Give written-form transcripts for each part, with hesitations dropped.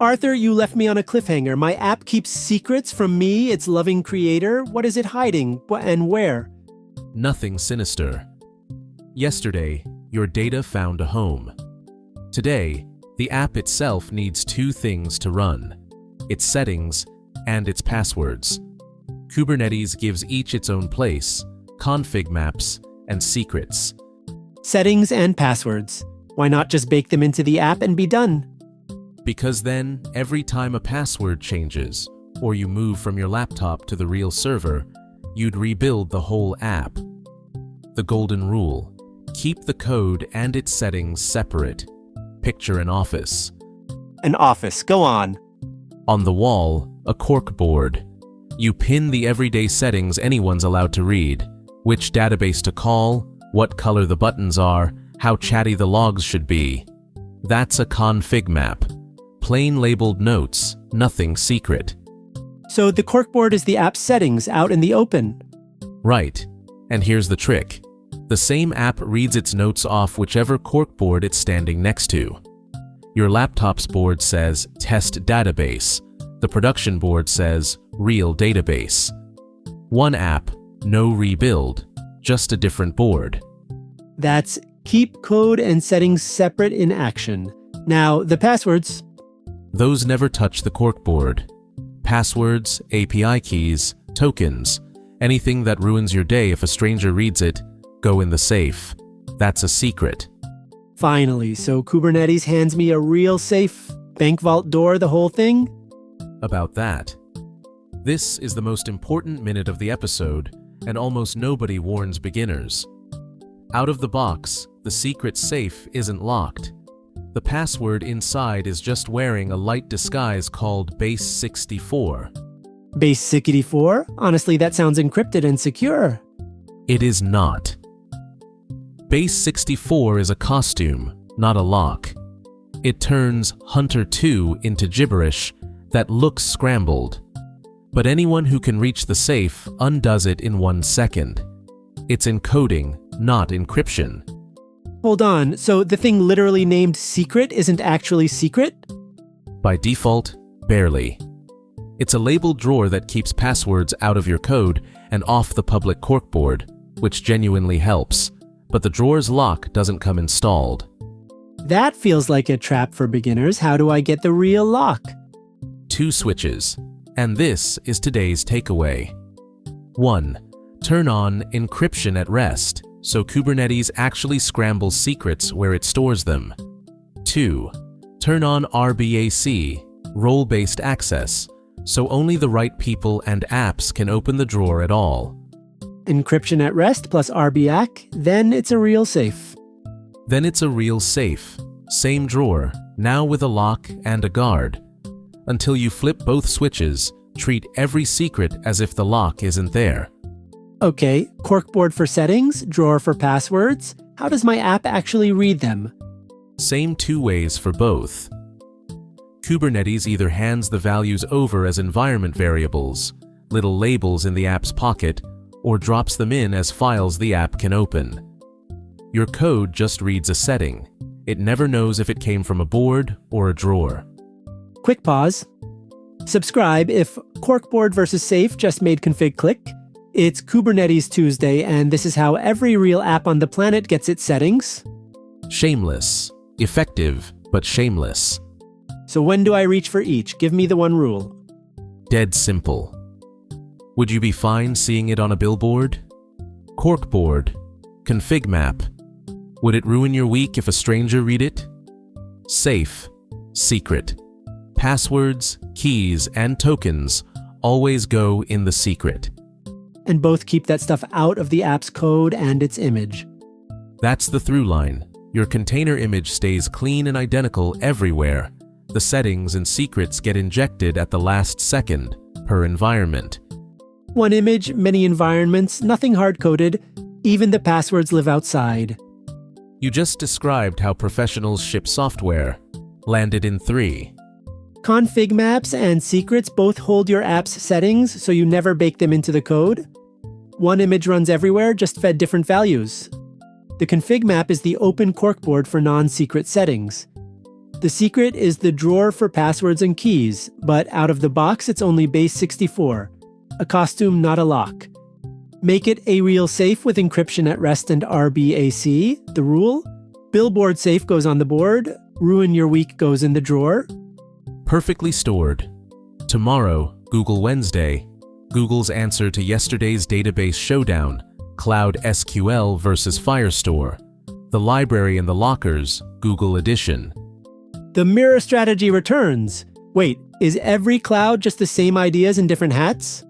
Arthur, you left me on a cliffhanger. My app keeps secrets from me, its loving creator. What is it hiding? And where? Nothing sinister. Yesterday, your data found a home. Today, the app itself needs two things to run: its settings and its passwords. Kubernetes gives each its own place: ConfigMaps and Secrets. Settings and passwords. Why not just bake them into the app and be done? Because then, every time a password changes, or you move from your laptop to the real server, you'd rebuild the whole app. The golden rule: keep the code and its settings separate. Picture an office. An office, go on. On the wall, a corkboard. You pin the everyday settings anyone's allowed to read: which database to call, what color the buttons are, how chatty the logs should be. That's a config map. Plain labeled notes, nothing secret. So the corkboard is the app's settings out in the open. Right. And here's the trick. The same app reads its notes off whichever corkboard it's standing next to. Your laptop's board says test database. The production board says real database. One app, no rebuild, just a different board. That's keep code and settings separate in action. Now, the passwords. Those never touch the corkboard. Passwords, API keys, tokens, anything that ruins your day if a stranger reads it, go in the safe. That's a secret. Finally, so Kubernetes hands me a real safe, bank vault door, the whole thing? About that. This is the most important minute of the episode, and almost nobody warns beginners. Out of the box, the secret safe isn't locked. The password inside is just wearing a light disguise called Base 64. Base 64? Honestly, that sounds encrypted and secure. It is not. Base 64 is a costume, not a lock. It turns Hunter 2 into gibberish that looks scrambled. But anyone who can reach the safe undoes it in 1 second. It's encoding, not encryption. Hold on, so the thing literally named secret isn't actually secret? By default, barely. It's a labeled drawer that keeps passwords out of your code and off the public corkboard, which genuinely helps, but the drawer's lock doesn't come installed. That feels like a trap for beginners. How do I get the real lock? 2 switches, and this is today's takeaway. 1. Turn on encryption at rest, so Kubernetes actually scrambles secrets where it stores them. 2. Turn on RBAC, role-based access, so only the right people and apps can open the drawer at all. Encryption at rest plus RBAC, then it's a real safe. Then it's a real safe. Same drawer, now with a lock and a guard. Until you flip both switches, treat every secret as if the lock isn't there. Okay, corkboard for settings, drawer for passwords. How does my app actually read them? Same 2 ways for both. Kubernetes either hands the values over as environment variables, little labels in the app's pocket, or drops them in as files the app can open. Your code just reads a setting. It never knows if it came from a board or a drawer. Quick pause. Subscribe if corkboard versus safe just made config click. It's Kubernetes Tuesday, and this is how every real app on the planet gets its settings. Shameless. Effective, but shameless. So when do I reach for each? Give me the one rule. Dead simple. Would you be fine seeing it on a billboard? Corkboard. ConfigMap. Would it ruin your week if a stranger read it? Safe. Secret. Passwords, keys, and tokens always go in the secret. And both keep that stuff out of the app's code and its image. That's the through line. Your container image stays clean and identical everywhere. The settings and secrets get injected at the last second, per environment. One image, many environments, nothing hard-coded. Even the passwords live outside. You just described how professionals ship software. Landed in 3. ConfigMaps and Secrets both hold your app's settings, so you never bake them into the code. One image runs everywhere, just fed different values. The ConfigMap is the open corkboard for non-secret settings. The secret is the drawer for passwords and keys, but out of the box it's only base 64. A costume, not a lock. Make it a real safe with encryption at rest and RBAC, the rule. Billboard safe goes on the board. Ruin your week goes in the drawer. Perfectly stored. Tomorrow, Google Wednesday. Google's answer to yesterday's database showdown, Cloud SQL versus Firestore. The library and the lockers, Google Edition. The mirror strategy returns. Wait, is every cloud just the same ideas in different hats?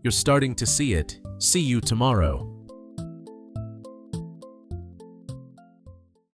You're starting to see it. See you tomorrow.